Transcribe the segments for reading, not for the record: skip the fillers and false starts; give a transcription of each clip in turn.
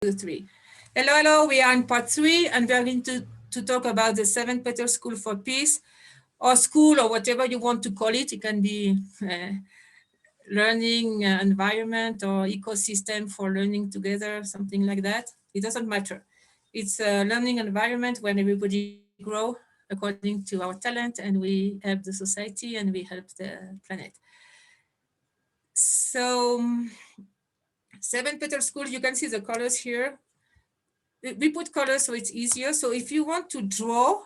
3. Hello, we are in part 3, and we are going to talk about the 7 Petal School for Peace, or school, or whatever you want to call it. It can be learning environment or ecosystem for learning together, something like that. It doesn't matter. It's a learning environment when everybody grow according to our talent, and we help the society and we help the planet. So 7 Petal School, you can see the colors here. We put colors so it's easier. So if you want to draw,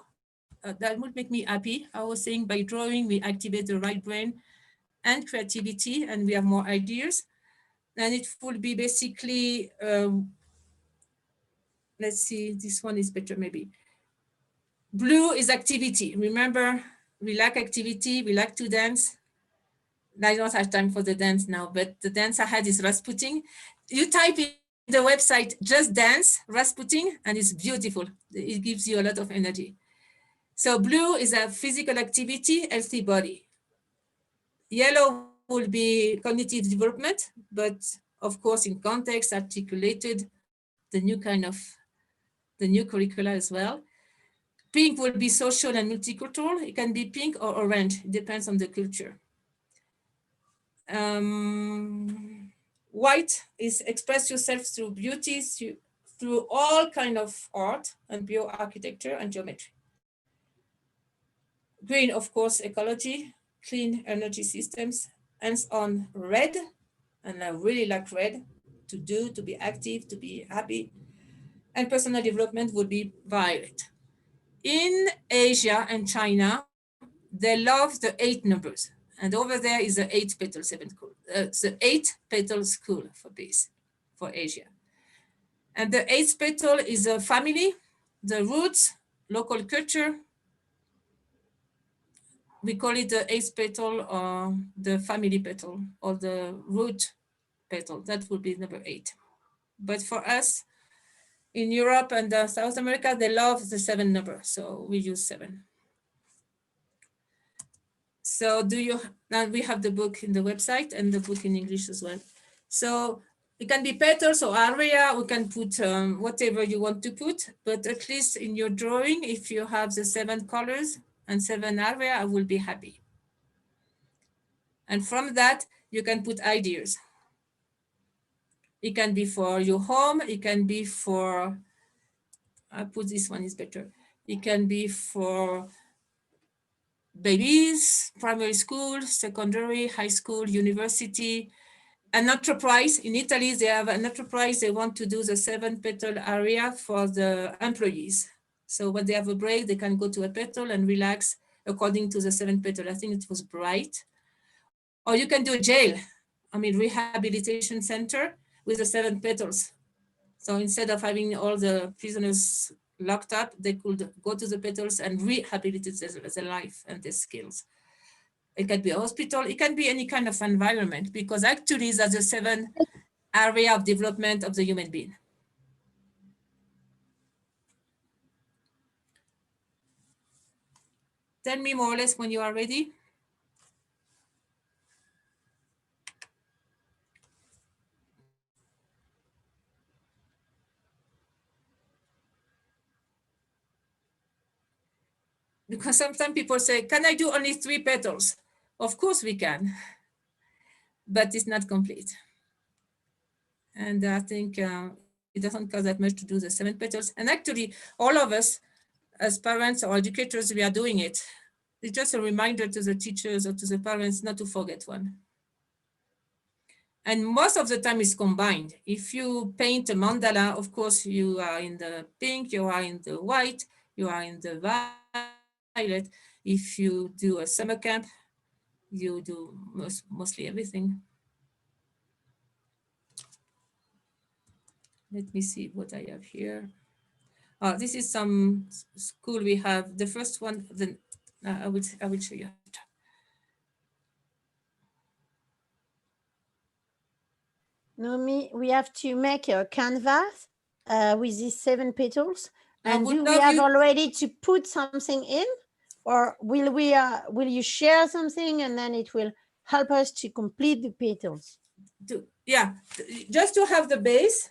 that would make me happy. I was saying by drawing, we activate the right brain and creativity, and we have more ideas. And it will be basically, let's see, this one is better maybe. Blue is activity. Remember, we like activity, we like to dance. I don't have time for the dance now, but the dance I had is Rasputin. You type in the website, just dance, Rasputin, and it's beautiful. It gives you a lot of energy. So blue is a physical activity, healthy body. Yellow will be cognitive development, but of course in context, articulated, the new curricula as well. Pink will be social and multicultural. It can be pink or orange, it depends on the culture. White is express yourself through beauty, through all kind of art and bioarchitecture and geometry. Green, of course, ecology, clean energy systems, hands on red, and I really like red, to do, to be active, to be happy. And personal development would be violet. In Asia and China, they love the 8 numbers. And over there is the 8 petal 7 school, the 8 petal school for peace, for Asia. And the 8th petal is a family, the roots, local culture. We call it the 8th petal or the family petal or the root petal. That would be number 8. But for us in Europe and South America, they love the 7 number. So we use 7. So now we have the book in the website and the book in English as well. So it can be petals or area, we can put whatever you want to put, but at least in your drawing, if you have the 7 colors and 7 area, I will be happy. And from that, you can put ideas. It can be for your home, it can be for, I put this one is better. It can be for babies, primary school, secondary, high school, university, an enterprise. In Italy, they have an enterprise. They want to do the 7 petal area for the employees. So when they have a break, they can go to a petal and relax according to the 7 petal. I think it was bright. Or you can do a jail, rehabilitation center with the 7 petals. So instead of having all the prisoners locked up, they could go to the petals and rehabilitate their life and their skills. It can be a hospital, it can be any kind of environment, because actually that's the 7 area of development of the human being. Tell me more or less when you are ready. Because sometimes people say, can I do only 3 petals? Of course we can, but it's not complete. And I think it doesn't cost that much to do the 7 petals. And actually, all of us, as parents or educators, we are doing it. It's just a reminder to the teachers or to the parents not to forget one. And most of the time it's combined. If you paint a mandala, of course, you are in the pink, you are in the white, you are in the violet. If you do a summer camp, you do mostly everything. Let me see what I have here. This is some school we have. The first one, I will show you. Noemi, we have to make a canvas with these 7 petals. And do we have already to put something in? Or will you share something and then it will help us to complete the petals? Yeah, just to have the base.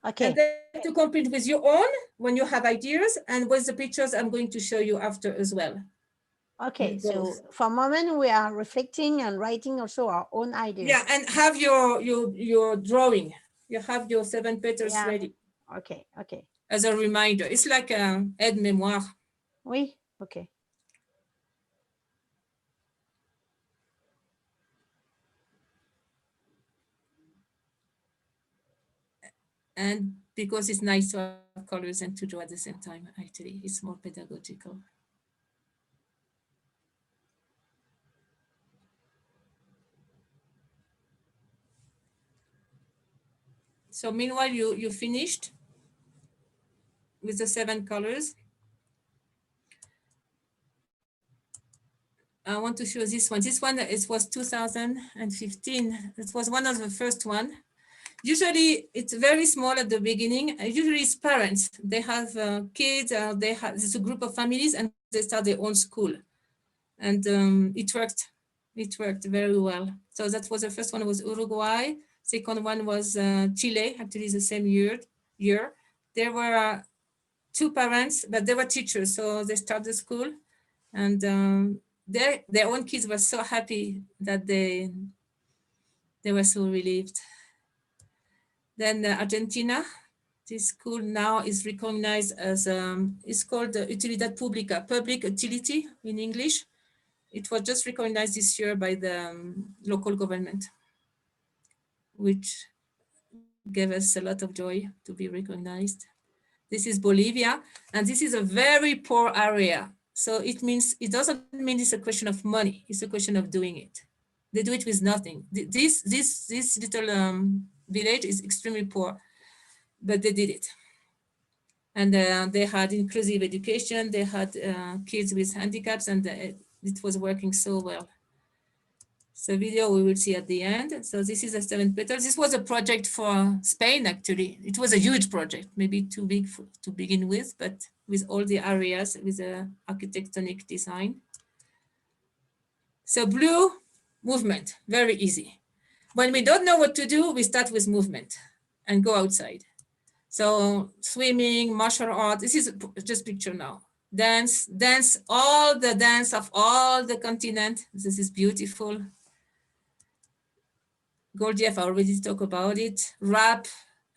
Okay. And then to complete with your own when you have ideas, and with the pictures I'm going to show you after as well. Okay, so for a moment we are reflecting and writing also our own ideas. Yeah, and have your drawing. You have your 7 petals ready. Okay, okay. As a reminder, it's like a aide-mémoire. Oui, okay. And because it's nice to have colors and to draw at the same time, actually, it's more pedagogical. So meanwhile, you finished with the 7 colors. I want to show this one. This one, it was 2015. It was one of the first one. Usually it's very small at the beginning. Usually it's parents. They have kids, it's a group of families and they start their own school. And it worked. It worked very well. So that was the first one was Uruguay. Second one was Chile, actually the same year. There were 2 parents, but they were teachers. So they started the school and their own kids were so happy that they were so relieved. Then Argentina, this school now is recognized as, it's called Utilidad Pública, public utility in English. It was just recognized this year by the local government, which gave us a lot of joy to be recognized. This is Bolivia, and this is a very poor area. So it means, it doesn't mean it's a question of money, it's a question of doing it. They do it with nothing. This little village is extremely poor, but they did it. And they had inclusive education, they had kids with handicaps, and it was working so well. So video we will see at the end. So this is the 7 petals. This was a project for Spain, actually. It was a huge project, maybe too big to begin with, but with all the areas, with the architectonic design. So blue, movement, very easy. When we don't know what to do, we start with movement and go outside. So swimming, martial art, this is just picture now. Dance, all the dance of all the continent. This is beautiful. Gurdjieff, I already talked about it. Rap,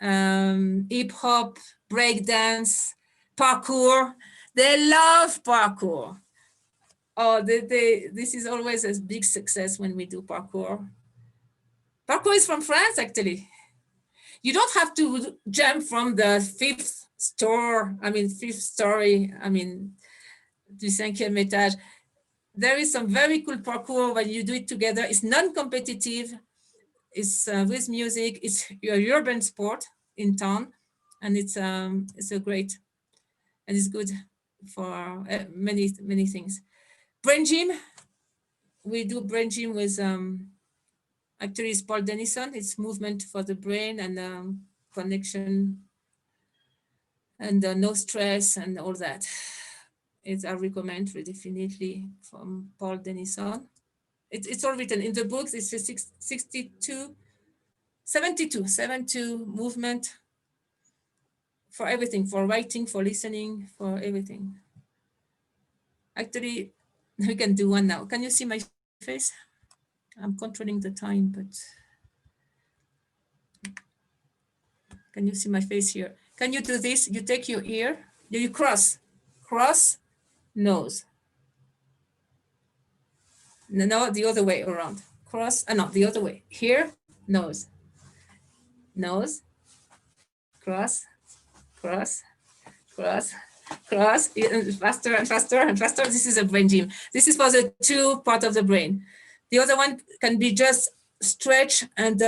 hip hop, break dance, parkour. They love parkour. Oh, this is always a big success when we do parkour. Parkour is from France, actually. You don't have to jump from the fifth story, du 5e étage. There is some very cool parkour when you do it together. It's non-competitive. It's with music. It's your urban sport in town, and it's a great, and it's good for many things. Brain gym. We do brain gym with actually it's Paul Denison. It's movement for the brain and connection and no stress and all that. It's I recommend definitely from Paul Denison. It's all written in the books. It's a 72 movement for everything, for writing, for listening, for everything. Actually, we can do one now. Can you see my face? I'm controlling the time, but can you see my face here? Can you do this? You take your ear, you cross, nose. No, the other way around. Cross, no, the other way. Here, nose, nose, cross, cross, cross, cross, faster and faster and faster. This is a brain gym. This is for the 2 part of the brain. The other one can be just stretch and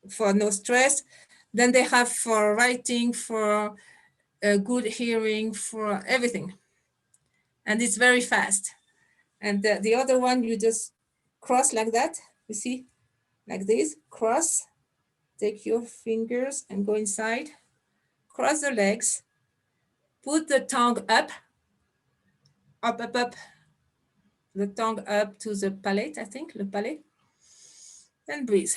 for no stress. Then they have for writing, for good hearing, for everything. And it's very fast. And the other one, you just cross like that. You see, like this, cross, take your fingers and go inside, cross the legs, put the tongue up, the tongue up to the palate, I think, le palate. and breathe.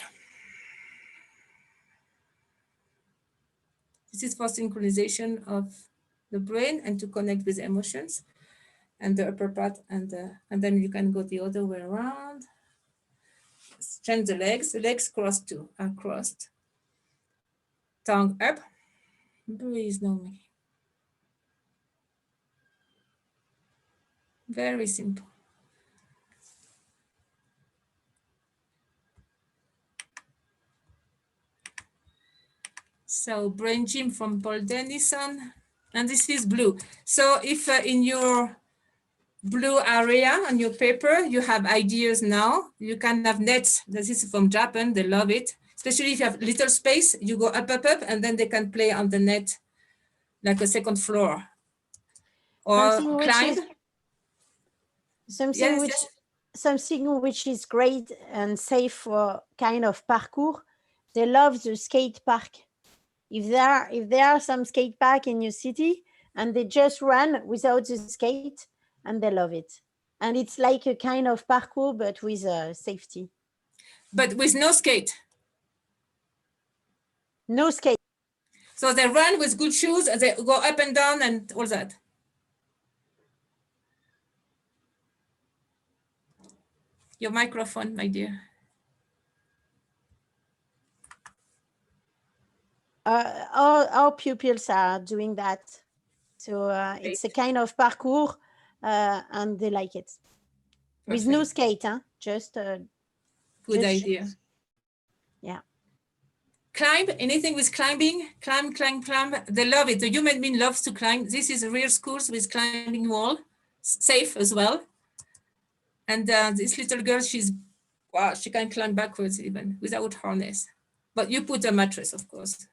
This is for synchronization of the brain and to connect with emotions and the upper part, and then you can go the other way around. Straighten the legs crossed too, are crossed. Tongue up, breathe normally. Very simple. So brain gym from Paul Dennison, and this is blue. So if in your blue area on your paper, you have ideas now, you can have nets. This is from Japan, they love it. Especially if you have little space, you go up, and then they can play on the net like a second floor. Or something which climb. is something Yes, which yes. something which is great and safe for kind of parkour. They love the skate park. If there are some skate park in your city and they just run without the skate and they love it. And it's like a kind of parkour but with safety. But with no skate. No skate. So they run with good shoes and they go up and down and all that. Your microphone, my dear. Our pupils are doing that. So it's a kind of parkour and they like it. Perfect. With no skate, huh? Just good idea. Shoes. Yeah. Climb, anything with climbing, climb. They love it. The human being loves to climb. This is real schools with climbing wall, safe as well. And this little girl, wow, she can climb backwards even without harness. But you put a mattress, of course.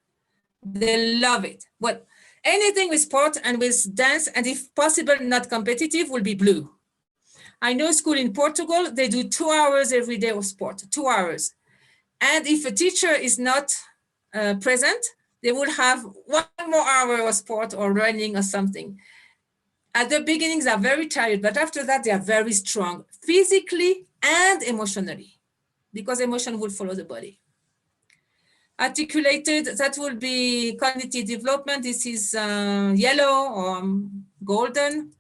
They love it. What? Anything with sport and with dance, and if possible, not competitive, will be blue. I know a school in Portugal, they do 2 hours every day of sport, 2 hours. And if a teacher is not present, they will have 1 more hour of sport or running or something. At the beginning, they are very tired, but after that, they are very strong, physically and emotionally, because emotion will follow the body. Articulated, that will be cognitive development. This is yellow or golden.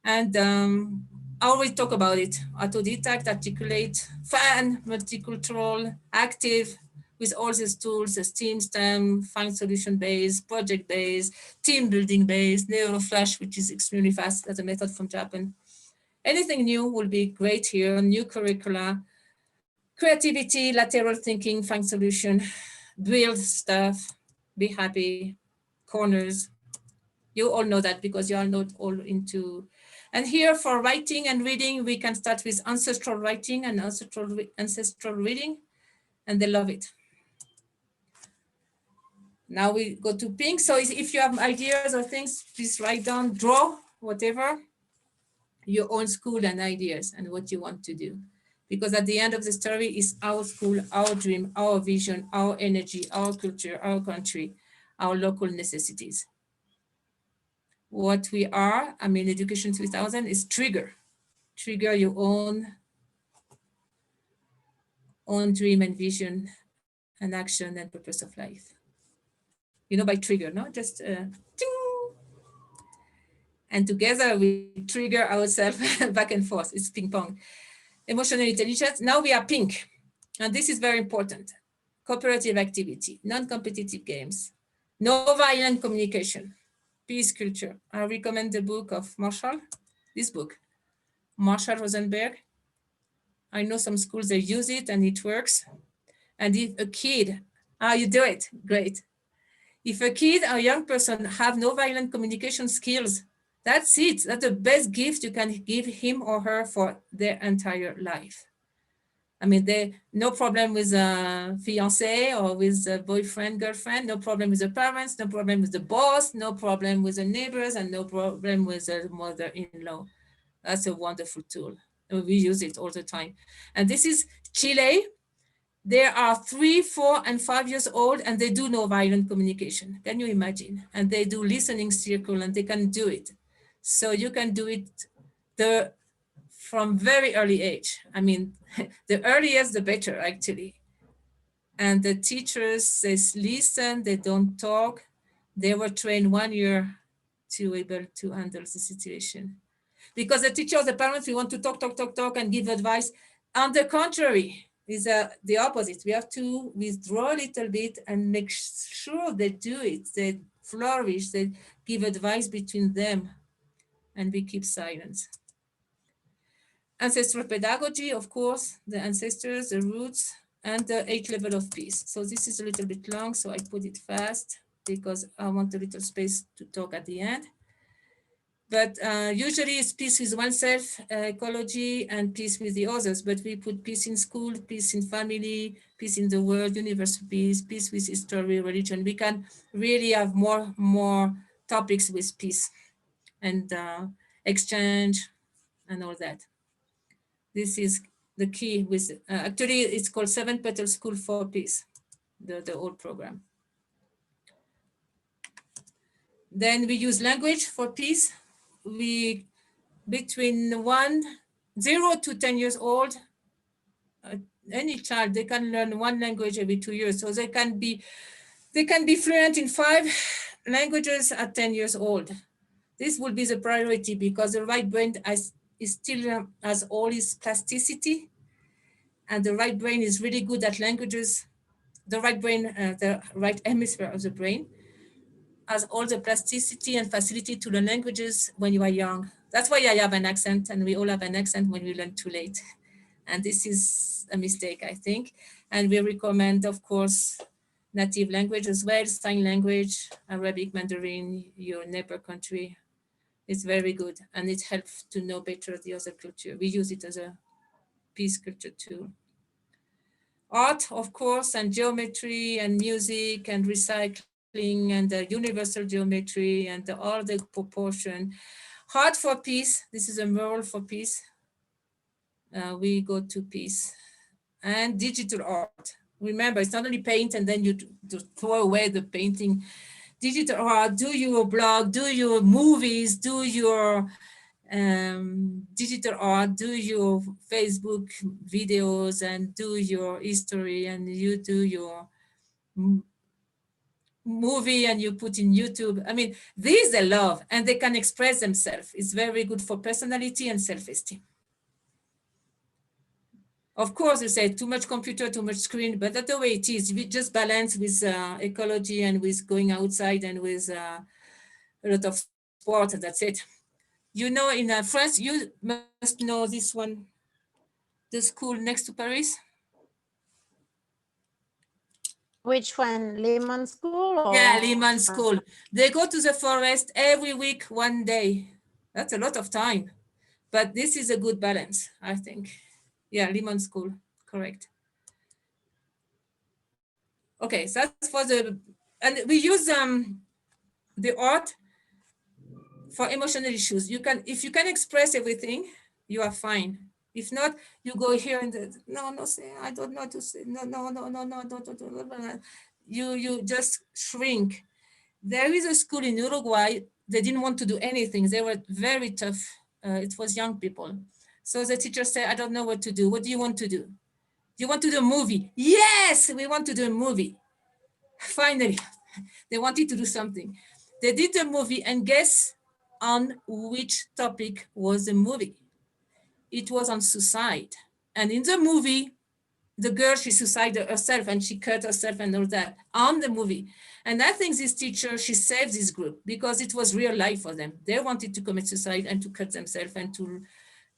And I always talk about it. Autodidact, articulate, fun, multicultural, active, with all these tools, the STEAM, STEM, find solution based, project based, team building based, neuroflash, which is extremely fast, that's a method from Japan. Anything new will be great here, new curricula, creativity, lateral thinking, find solution, build stuff, be happy, corners. You all know that because you are not all into. And here for writing and reading, we can start with ancestral writing and ancestral reading, and they love it. Now we go to pink. So if you have ideas or things, please write down, draw, whatever, your own school and ideas and what you want to do. Because at the end of the story is our school, our dream, our vision, our energy, our culture, our country, our local necessities. What we are, I mean, Education 3000 is trigger your own dream and vision and action and purpose of life. You know, by trigger, no? Just ting! And together we trigger ourselves back and forth. It's ping pong. Emotional intelligence. Now we are pink. And this is very important. Cooperative activity, non-competitive games, no violent communication, peace culture. I recommend the book of Marshall, this book, Marshall Rosenberg. I know some schools, they use it and it works. And if a kid, you do it, great. If a kid or young person have no violent communication skills, that's it. That's the best gift you can give him or her for their entire life. I mean, no problem with a fiancé or with a boyfriend, girlfriend, no problem with the parents, no problem with the boss, no problem with the neighbors, and no problem with the mother-in-law. That's a wonderful tool. We use it all the time. And this is Chile. They are 3, 4, and 5 years old, and they do no violent communication. Can you imagine? And they do listening circle, and they can do it. So you can do it from very early age. I mean, the earliest, the better, actually. And the teachers, they listen, they don't talk. They were trained 1 year to able to handle the situation. Because the teachers, the parents, we want to talk, and give advice. On the contrary, is the opposite. We have to withdraw a little bit and make sure they do it. They flourish. They give advice between them, and we keep silence. Ancestral pedagogy, of course, the ancestors, the roots, and the 8 level of peace. So this is a little bit long, so I put it fast because I want a little space to talk at the end. But usually it's peace with oneself, ecology, and peace with the others. But we put peace in school, peace in family, peace in the world, universal peace, peace with history, religion. We can really have more topics with peace and exchange and all that. This is the key with, actually it's called 7 Petal School for Peace, the old program. Then we use language for peace. We, between 0 to 10 years old, any child, they can learn one language every 2 years. So they can be fluent in 5 languages at 10 years old. This will be the priority because the right brain is still has all its plasticity, and the right brain is really good at languages. The right brain, the right hemisphere of the brain, has all the plasticity and facility to learn languages when you are young. That's why I have an accent, and we all have an accent when we learn too late. And this is a mistake, I think. And we recommend, of course, native language as well, sign language, Arabic, Mandarin, your neighbor country. It's very good, and it helps to know better the other culture. We use it as a peace culture tool. Art, of course, and geometry and music and recycling and the universal geometry and all the proportion. Art for peace, this is a mural for peace. We go to peace. And digital art. Remember, it's not only paint and then you throw away the painting. Digital art, do your blog, do your movies, do your digital art, do your Facebook videos, and do your history, and you do your movie and you put in YouTube. I mean, these they love and they can express themselves. It's very good for personality and self-esteem. Of course, you say too much computer, too much screen, but that's the way it is. We just balance with ecology and with going outside and with a lot of sport, and that's it. You know, in France, you must know this one, the school next to Paris. Which one? Lemon School or? Yeah, Lehman School. They go to the forest every week, 1 day. That's a lot of time. But this is a good balance, I think. Yeah, Lehman School, correct. Okay, so that's for the, and we use the art for emotional issues. You can, if you can express everything, you are fine. If not, you go here and no, say, I don't know to say, no. You just shrink. There is a school in Uruguay, they didn't want to do anything. They were very tough. It was young people. So the teacher said, I don't know what to do. What do you want to do? You want to do a movie? Yes, we want to do a movie. Finally, they wanted to do something. They did a movie, and guess on which topic was the movie? It was on suicide. And in the movie, the girl, she suicided herself and she cut herself and all that on the movie. And I think this teacher, she saved this group because it was real life for them. They wanted to commit suicide and to cut themselves and to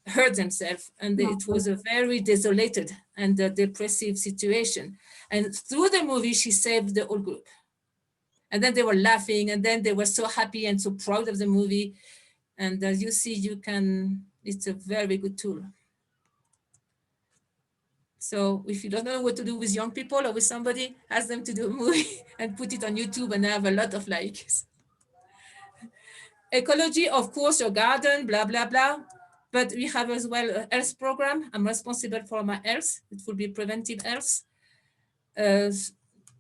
hurt themselves. And it was a very desolated and depressive situation. And through the movie, she saved the whole group. And then they were laughing, and then they were so happy and so proud of the movie. And as you see, you can, it's a very good tool. So if you don't know what to do with young people or with somebody, ask them to do a movie and put it on YouTube and have a lot of likes. Ecology, of course, your garden, blah, blah, blah. But we have as well a health program. I'm responsible for my health. It will be preventive health.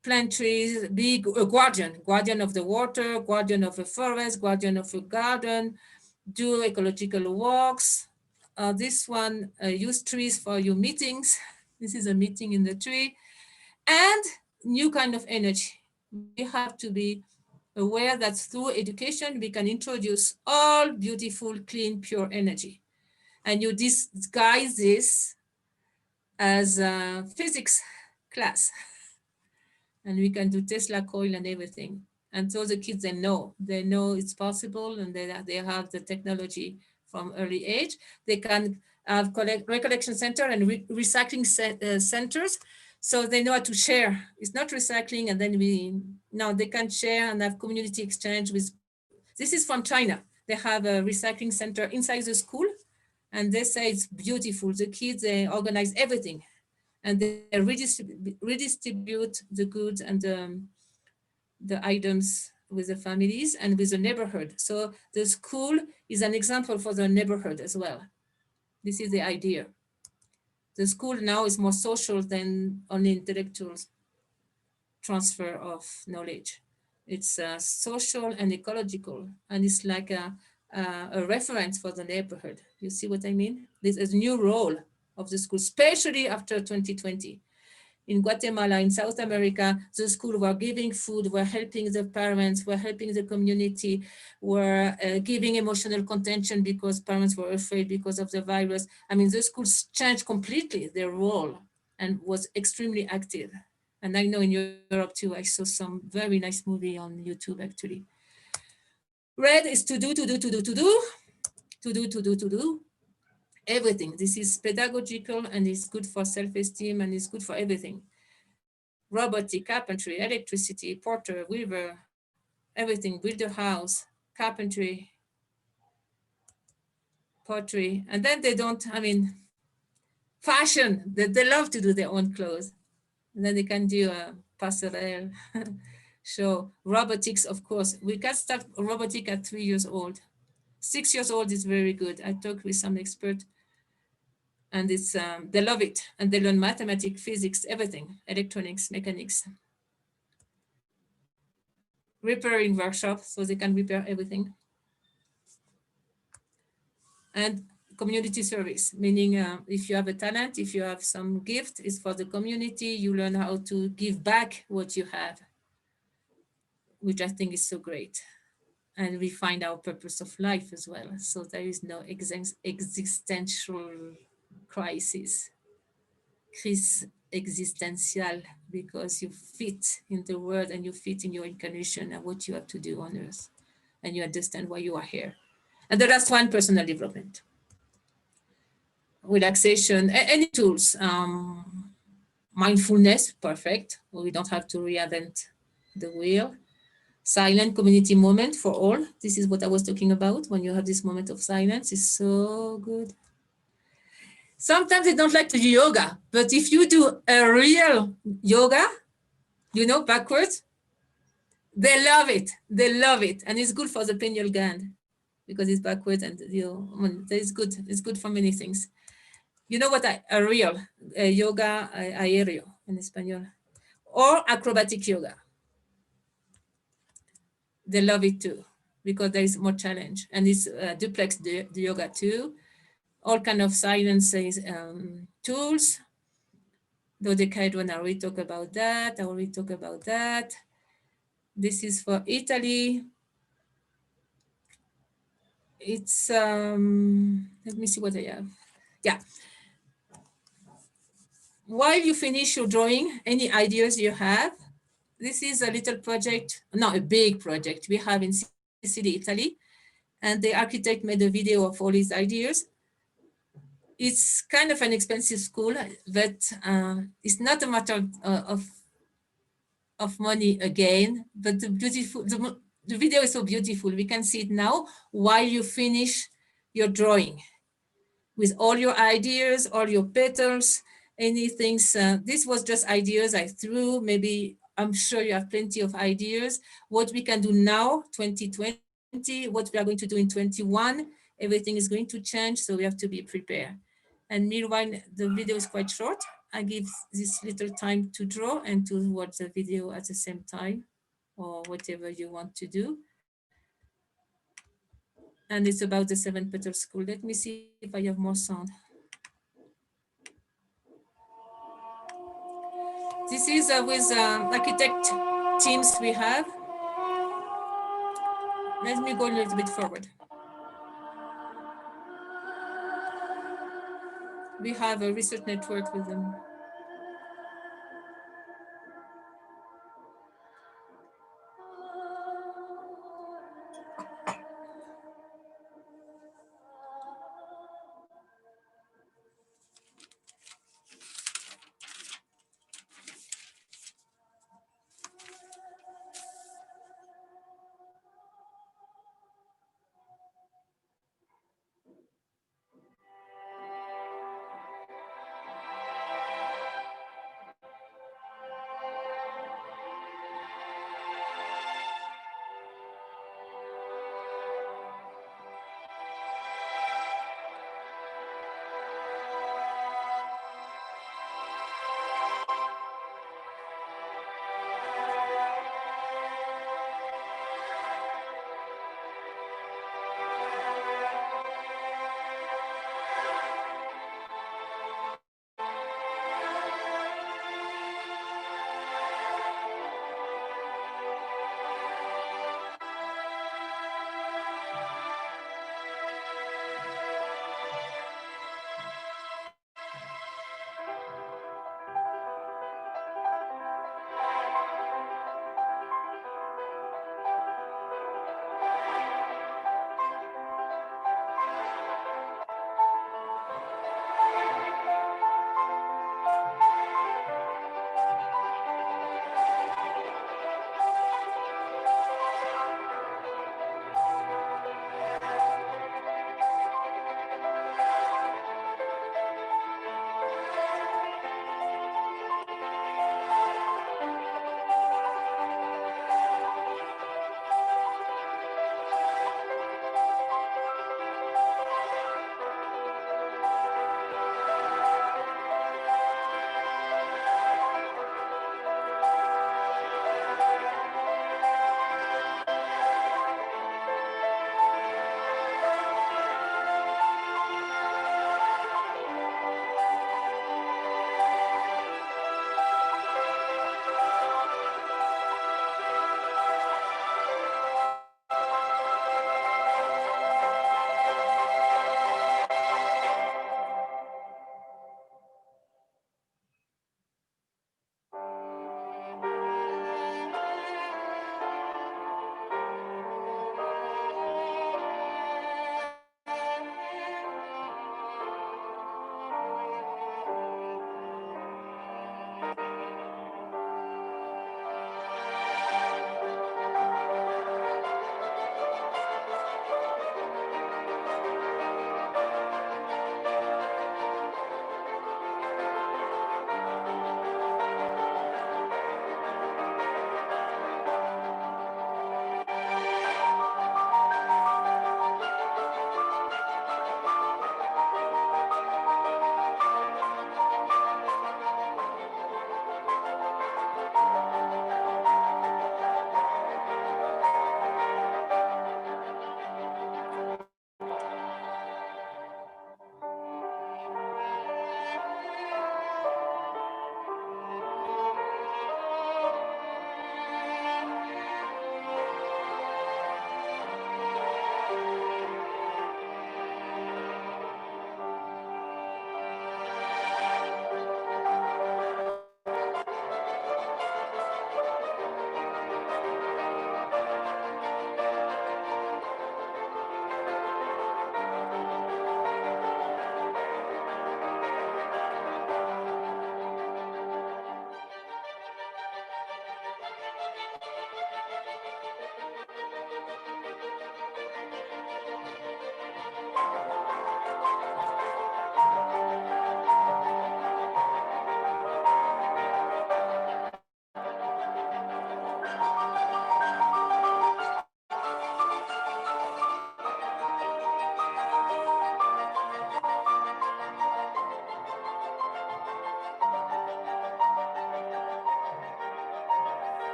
Plant trees, be a guardian of the water, guardian of a forest, guardian of a garden, do ecological walks. This one, use trees for your meetings. This is a meeting in the tree. and new kind of energy. We have to be aware that through education, we can introduce all beautiful, clean, pure energy. And you disguise this as a physics class. And we can do Tesla coil and everything. And so the kids, they know it's possible, and they have the technology from early age. They can have recollection center and recycling centers, so they know how to share. It's not recycling, and then now they can share and have community exchange with. This is from China. They have a recycling center inside the school, and they say it's beautiful. The kids, they organize everything, and they redistribute the goods and the items with the families and with the neighborhood. So the school is an example for the neighborhood as well. This is the idea. The school now is more social than only intellectual transfer of knowledge. It's social and ecological, and it's like a reference for the neighborhood. You see what I mean? This is a new role of the school, especially after 2020. In Guatemala, in South America, the school were giving food, were helping the parents, were helping the community, were giving emotional contention because parents were afraid because of the virus. I mean, the schools changed completely their role and was extremely active. And I know in Europe too, I saw some very nice movie on YouTube actually. Red is to do, to do, to do, to do, to do, to do, to do. Everything. This is pedagogical and it's good for self-esteem and it's good for everything. Robotic, carpentry, electricity, porter, weaver, everything, build a house, carpentry, pottery. And then they don't, I mean, fashion, they love to do their own clothes. And then they can do a passerelle show. Robotics, of course. We can start robotic at 3 years old. 6 years old is very good. I talked with some expert and it's they love it. And they learn mathematics, physics, everything, electronics, mechanics. Repairing workshop, so they can repair everything. And community service, meaning if you have a talent, if you have some gift, it's for the community, you learn how to give back what you have, which I think is so great. And we find our purpose of life as well. So there is no existential crisis, crise existential, because you fit in the world and you fit in your incarnation and what you have to do on earth. And you understand why you are here. And the last one, personal development. Relaxation, any tools. Mindfulness, perfect. We don't have to reinvent the wheel. Silent community moment for all. This is what I was talking about. When you have this moment of silence, it's so good. Sometimes they don't like to do yoga, but if you do a real yoga, backwards, they love it. They love it. And it's good for the pineal gland because it's backwards and it's good. It's good for many things. You know what a real yoga aéreo in Espanol, or acrobatic yoga. They love it too because there is more challenge, and it's duplex the yoga too. All kind of silence tools. Educatiooon, I already talk about that. This is for Italy. It's let me see what I have. Yeah. While you finish your drawing, any ideas you have, this is a little project, not a big project we have in Sicily, Italy. And the architect made a video of all his ideas. It's kind of an expensive school, but it's not a matter of money again, but the video is so beautiful. We can see it now while you finish your drawing with all your ideas, all your petals, anything. This was just ideas I threw. Maybe I'm sure you have plenty of ideas. What we can do now, 2020, what we are going to do in 21, everything is going to change, so we have to be prepared. And meanwhile, the video is quite short. I give this little time to draw and to watch the video at the same time, or whatever you want to do. And it's about the 7 Petal School. Let me see if I have more sound. This is with architect teams we have. Let me go a little bit forward. We have a research network with them.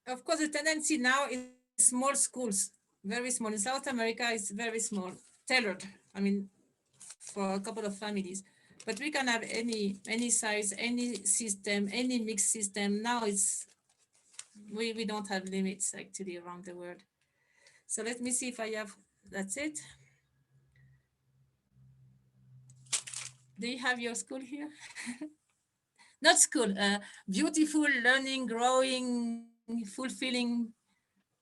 Of course, the tendency now is small schools, very small. In South America, it's very small, tailored. I mean, for a couple of families. But we can have any size, any system, any mixed system. Now we don't have limits actually around the world. So let me see if I have, that's it. Do you have your school here? Not school, beautiful learning, growing, fulfilling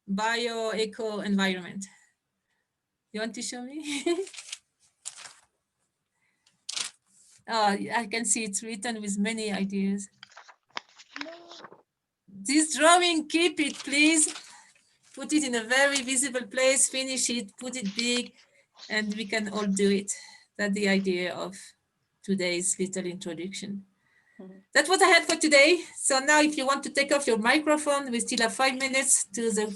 bio eco environment. You want to show me? Oh, I can see it's written with many ideas. This drawing, keep it, please. Put it in a very visible place, finish it, put it big, and we can all do it. That's the idea of today's little introduction. That's what I had for today. So now if you want to take off your microphone, we still have 5 minutes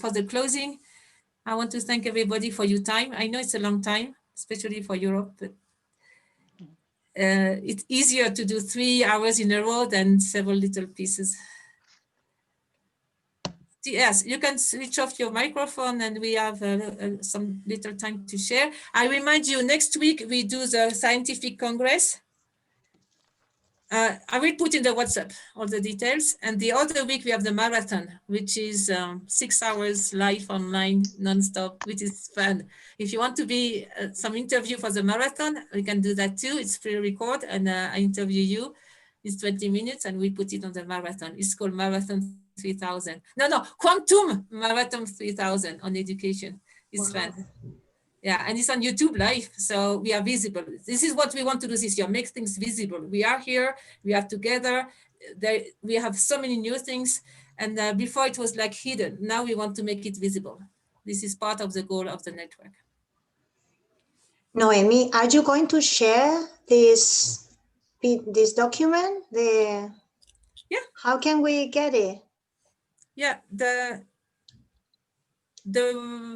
for the closing. I want to thank everybody for your time. I know it's a long time, especially for Europe, but it's easier to do 3 hours in a row than several little pieces. Yes, you can switch off your microphone and we have some little time to share. I remind you, next week we do the scientific congress. I will put in the WhatsApp all the details. And the other week we have the marathon, which is 6 hours live online, nonstop, which is fun. If you want to be some interview for the marathon, we can do that too. It's pre-record and I interview you. It's 20 minutes and we put it on the marathon. It's called Marathon 3000. No, Quantum Marathon 3000 on education. It's fun. Yeah, and it's on YouTube live, so we are visible. This is what we want to do this year, make things visible. We are here, we are together. We have so many new things. And before it was like hidden. Now we want to make it visible. This is part of the goal of the network. Noemi, are you going to share this document? Yeah. How can we get it? Yeah, the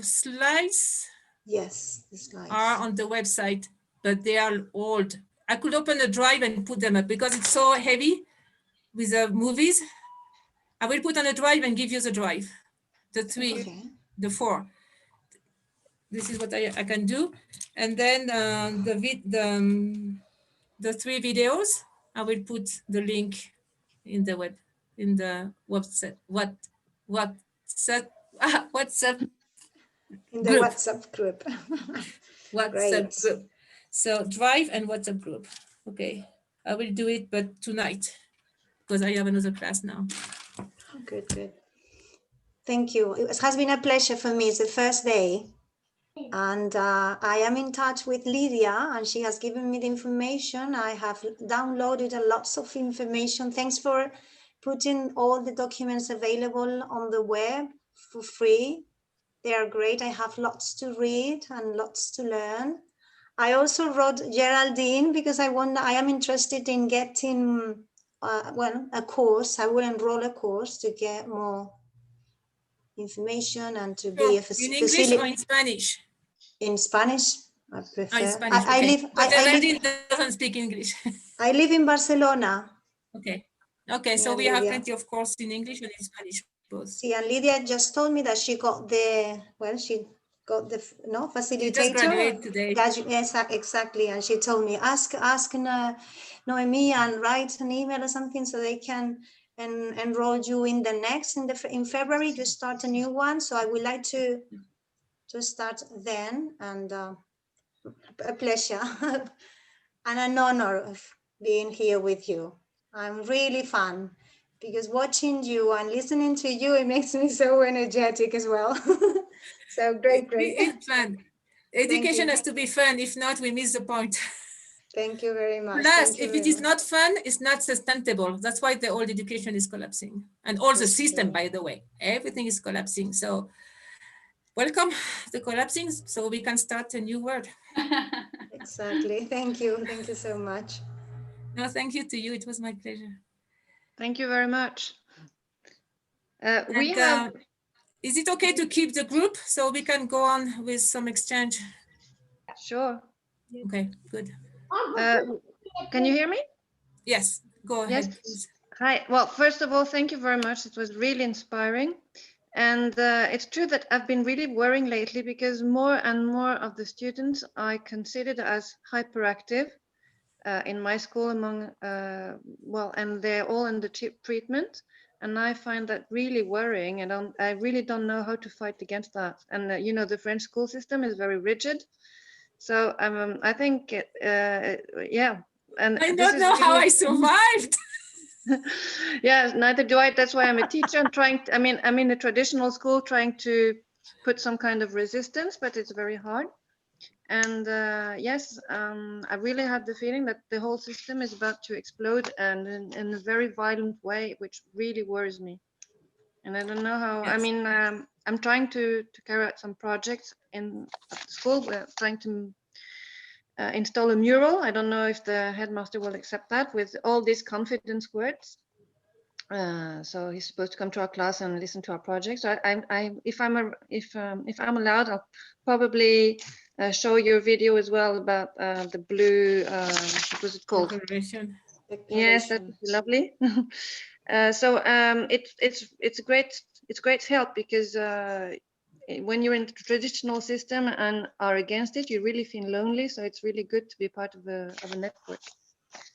slides. Yes, the slides are on the website, but they are old. I could open a drive and put them up because it's so heavy with the movies. I will put on a drive and give you the drive, the 3, okay. The 4. This is what I can do. And then the 3 videos, I will put the link in the WhatsApp, WhatsApp in the group. WhatsApp group. WhatsApp group. So Drive and WhatsApp group. Okay, I will do it, but tonight, because I have another class now. Good. Thank you. It has been a pleasure for me. It's the first day. And I am in touch with Lydia and she has given me the information. I have downloaded lots of information. Thanks for putting all the documents available on the web for free. They are great. I have lots to read and lots to learn. I also wrote Geraldine because I am interested in getting a course. I will enroll a course to get more information and to be a in English or in Spanish? In Spanish, I prefer. In Spanish, okay. Geraldine doesn't speak English. I live in Barcelona. Okay, so we have plenty of courses in English and in Spanish both. See, and Lydia just told me that she got the facilitator. She just graduated today. Yes, exactly. And she told me, ask Noemi and write an email or something so they can enroll you in the next, in February, you start a new one. So I would like to start then, and a pleasure and an honor of being here with you. I'm really fun because watching you and listening to you, it makes me so energetic as well. So great. It's fun. Education has to be fun. If not, we miss the point. Thank you very much. Plus, if it is not fun, it's not sustainable. That's why the old education is collapsing. And all the system, by the way, everything is collapsing. So welcome to collapsing so we can start a new world. Exactly. Thank you. Thank you so much. No, thank you to you. It was my pleasure. Thank you very much. Is it okay to keep the group so we can go on with some exchange? Sure. Okay, good. Can you hear me? Yes, go ahead. Yes. Please. Hi. Well, first of all, thank you very much. It was really inspiring. And it's true that I've been really worrying lately because more and more of the students I considered as hyperactive in my school among, well, and they're all under treatment. And I find that really worrying, and I really don't know how to fight against that. And you know, the French school system is very rigid. So I think, yeah. And I this don't is know how really, I survived. yeah, neither do I. That's why I'm a teacher. I'm trying. I mean, I'm in a traditional school, trying to put some kind of resistance, but it's very hard. And yes, I really have the feeling that the whole system is about to explode, and in a very violent way, which really worries me. And I don't know how. I Yes. mean, I'm trying to carry out some projects in at the school. We're trying to install a mural. I don't know if the headmaster will accept that, with all these confidence words. So he's supposed to come to our class and listen to our project. So if I'm allowed, I'll probably show you a video as well about the blue. What was it called? Declaration. Yes, that's lovely. So it's great help, because when you're in the traditional system and are against it, you really feel lonely. So it's really good to be part of a network.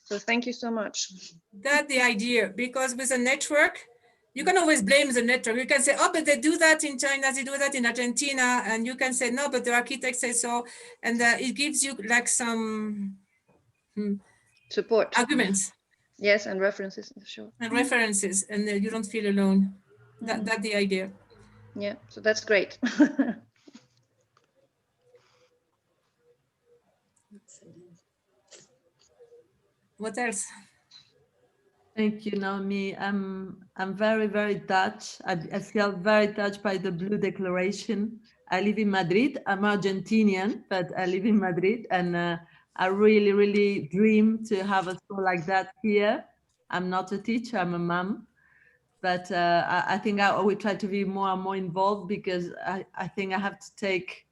So thank you so much. That's the idea, because with a network, you can always blame the network. You can say, oh, but they do that in China, they do that in Argentina. And you can say, no, but the architects say so. And it gives you like some Support. arguments. Yes, and references, sure. And references, and you don't feel alone. That's the idea. Yeah, so that's great. What else? Thank you, Naomi. I'm very, very touched. I feel very touched by the Blue Declaration. I live in Madrid. I'm Argentinian, but I live in Madrid, and I really, really dream to have a school like that here. I'm not a teacher, I'm a mom, but I think I will try to be more and more involved, because I think I have to take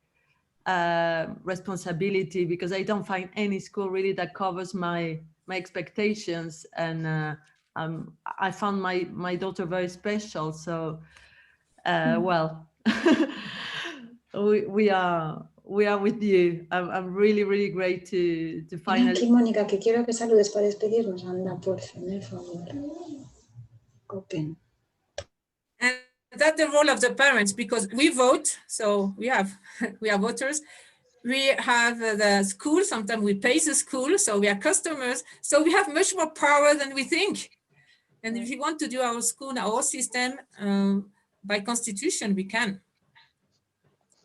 responsibility, because I don't find any school really that covers my expectations. And I found my daughter very special. So well, we are with you. I'm really, really great to finally. Aquí, Mónica, que quiero que saludes para despedirnos. Anda, por favor. Open. And that's the role of the parents, because we vote. So we are voters. We have the school. Sometimes we pay the school. So we are customers. So we have much more power than we think. And if we want to do our school, our system, by constitution, we can.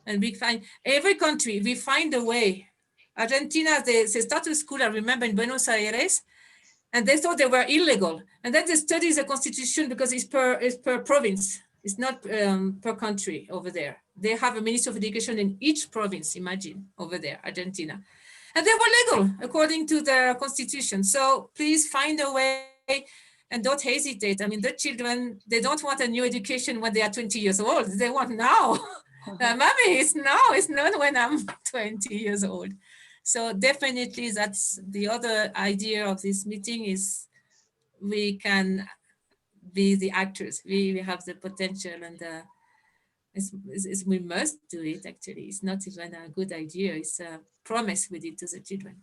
And we find every country, we find a way. Argentina, they started school, I remember, in Buenos Aires, and they thought they were illegal. And then they study the constitution, because it's per province. It's not per country over there. They have a Ministry of Education in each province, imagine, over there, Argentina. And they were legal according to the constitution. So please find a way and don't hesitate. I mean, the children, they don't want a new education when they are 20 years old. They want now. Mommy, it's now, it's not when I'm 20 years old. So definitely that's the other idea of this meeting, is we can be the actors. We have the potential, and we must do it, actually. It's not even a good idea. It's a promise we did to the children.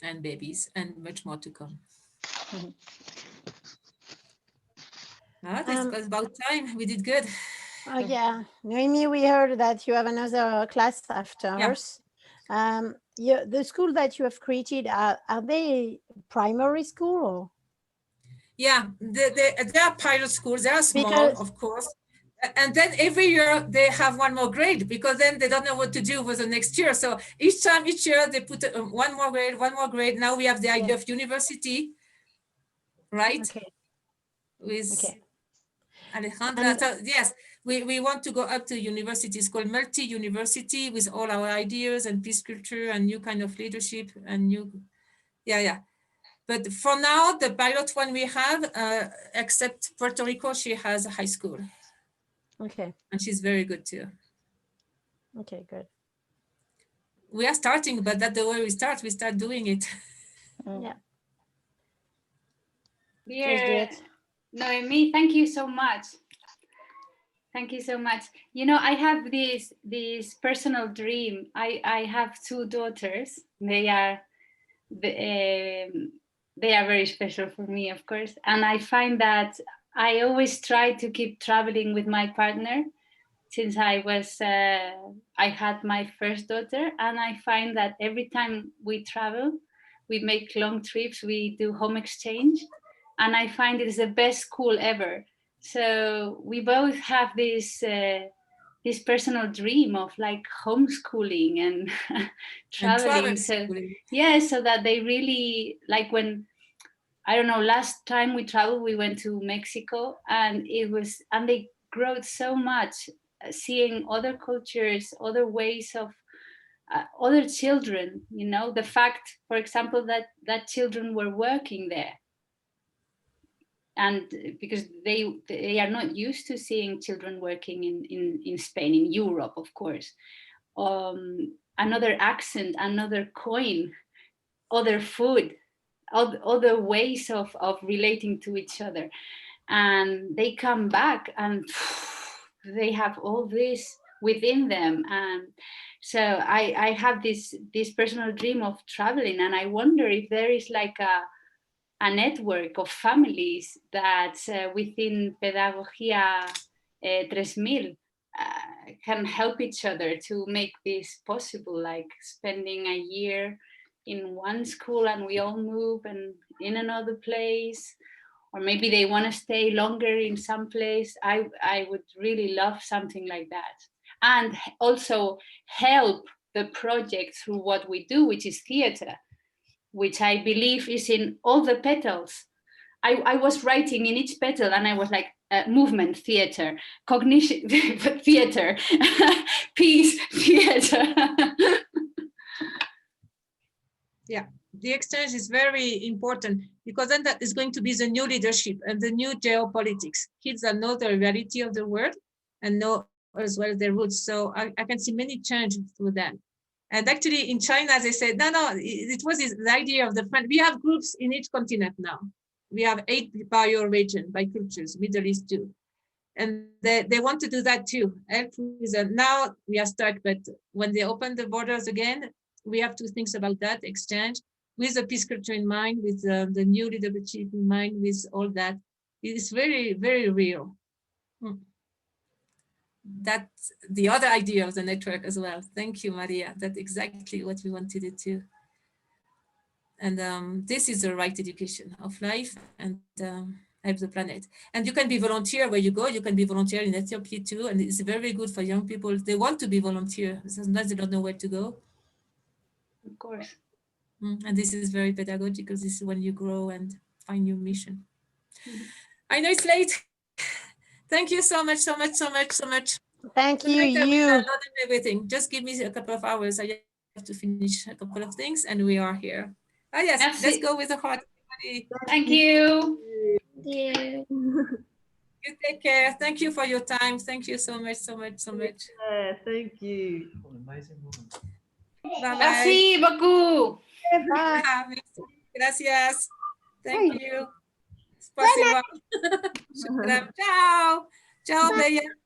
And babies, and much more to come. This was about time. We did good. Oh yeah, Noemi, we heard that you have another class after ours. The school that you have created, are they primary school or? Yeah, they are pilot schools. They are small, of course. And then every year they have one more grade, because then they don't know what to do with the next year. So each year they put one more grade. Now we have the idea of university, right? Okay. With Alejandra. So yes, we want to go up to university. It's called multi-university, with all our ideas and peace culture and new kind of leadership and new, But for now, the pilot one we have, except Puerto Rico, she has a high school. Okay. And she's very good too. Okay, good. We are starting, but that's the way we start doing it. Yeah. We are Noemi, thank you so much. Thank you so much. You know, I have this personal dream. I have 2 daughters. They are very special for me, of course. And I find that I always try to keep traveling with my partner since I had my first daughter. And I find that every time we travel, we make long trips, we do home exchange. And I find it is the best school ever. So we both have this personal dream of like homeschooling and traveling. So yeah, so that they really like when, I don't know, last time we traveled, we went to Mexico and they growed so much seeing other cultures, other ways of other children, you know, the fact, for example, that children were working there. And because they are not used to seeing children working in Spain, in Europe, of course. Another accent, another coin, other food, other ways of relating to each other. And they come back and they have all this within them. And so I have this personal dream of traveling, and I wonder if there is like a network of families that within Pedagogía 3000 can help each other to make this possible, like spending a year in one school and we all move and in another place, or maybe they want to stay longer in some place. I would really love something like that. And also help the project through what we do, which is theater, which I believe is in all the petals. I was writing in each petal and I was like, movement, theater, cognition, theater, peace, theater. Yeah, the exchange is very important because then that is going to be the new leadership and the new geopolitics. Kids that know the reality of the world and know as well their roots. So I can see many changes through them. And actually in China, they said, no, it was the idea of the friend. We have groups in each continent now. We have 8 bioregion by cultures, Middle East too. And they want to do that too. Now we are stuck, but when they open the borders again, we have to think about that exchange with the peace culture in mind, with the new leadership in mind, with all that. It is very, very real. That's the other idea of the network as well. Thank you, Maria. That's exactly what we wanted it to. And this is the right education of life and help the planet. And you can be volunteer where you go. You can be volunteer in Ethiopia too. And it's very good for young people. They want to be volunteer. Sometimes they don't know where to go. Of course. And this is very pedagogical. This is when you grow and find your mission. I know it's late. Thank you so much, so much, so much, so much. Thank you. Everything. Just give me a couple of hours. I have to finish a couple of things and we are here. Oh yes, Merci. Let's go with the heart. Thank you. Yeah. You take care. Thank you for your time. Thank you so much, so much, so much. Yeah, thank you. Bye-bye. Merci beaucoup. Bye. Gracias. Thank you. Спасибо. Ciao. Ciao, Bella.